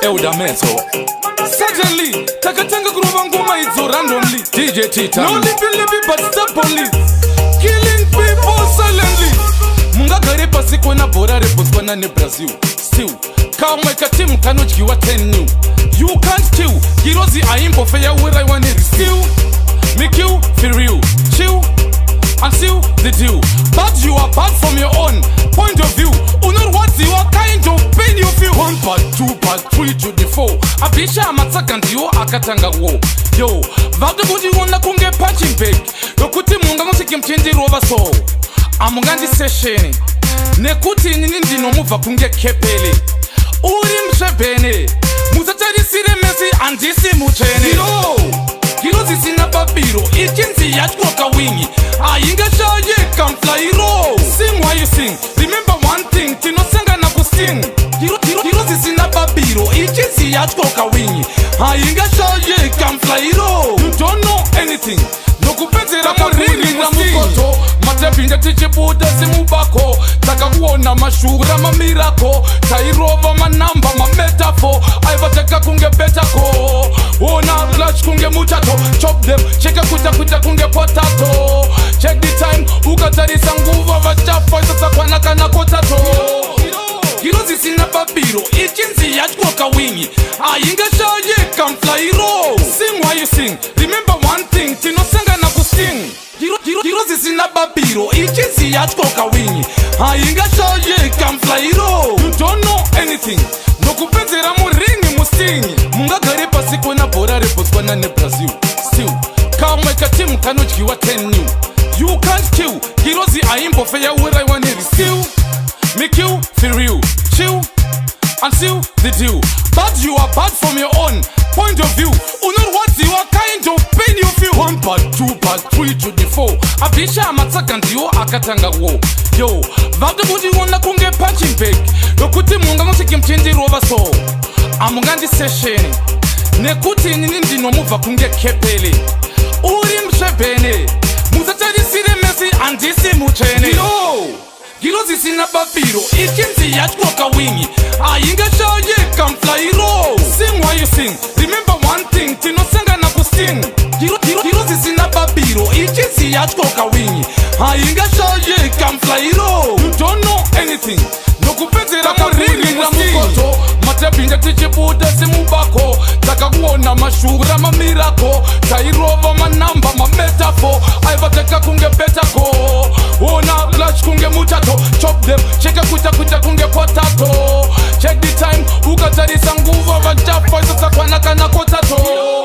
Eudamento. Suddenly, takatanga groove ngoma idzo randomly. DJ Tita. No lippy but step only. Killing people silently. Mungagare pasi kona bora reposwana ne Brazil. Still, kama team kanodyiwa 10 new. You can't kill. Girozi aimbo fair where I want it. Still, make you feel real. Chill. Until the deal. But you are bad from your own point of view. Unor what you are kind of pain you feel. 1 part 2 part 3 to the 4. Abisha amataka ndiyo akatanga wo. Yo, vada budi wona kunge punching bag. Yokuti munga musiki mchindi roba so. Amungandi session. Nekuti nindi no muva kunge kepele. Uri mshebene. Musatari sire mesi andisi muchene. Yo, Giro zisina babiro. Ichinzi yachkoka wingi. Ainga shaye can fly roll. Sing while you sing. Remember one thing, tino senga na kusing. Giro zisina babiro. Ichinzi yachkoka wingi. Ainga shaye can fly roll. You don't know anything. No kupenzera muringi na mukoto. Matepinda tichibuda simubako. Taka kuona mashura mamirako. Tairova manamba mametaphor. Aivateka kunge betako. Ona clutch kunge mutato. Chop them, cheka kuta kunge potato. Check the time, ukatarisa nguva vachafa sasa kwanaka na kotato. Giro zisina babiro, ichinzi yachkoka wingi. Ainga shaye can fly roll. Sing while you sing, remember one thing, tino senga na kusing. Giro zisina babiro, ichinzi yachkoka wingi. Ainga shaye can fly roll. You don't know anything, no kupenzera muringi musingi. Mungagare pasi kona bora reposwana ne Brazil. Still, kama team kanodyiwa 10 new. You can't kill. Girozi aimbo fair where I want it. Still, make you feel real. Chill. Until the deal. But you are bad from your own point of view. Unor what you are kind of pain you feel. 1 part 2 part 3 to the 4. Abisha amataka ndiyo akatanga wo. Yo, vada budi wona kunge punching bag. Yokuti munga musiki mchindi roba so. Amungandi session. Nekuti nindi no muva kunge kepele. Uri mshebene. Musatari sire mesi andisi muchene. Yo, Giro zisina babiro. Ichinzi yachkoka wingi. Ainga shaye can fly roll. Sing while you sing. Remember one thing, tino senga na kusing. Giro zisina babiro. Ichinzi yachkoka wingi. Ainga shaye can fly roll. You don't know anything. No kupenzera muringi na mukoto. Matepinda tichibuda simubako. Taka kuona mashura mamirako. Tairova manamba mametaphor. Aivateka kunge betako. Ona clutch kunge mutato. Chop them, cheka kuta kunge potato. Check the time, ukatarisa nguva vachafa sasa kwanaka na kotato.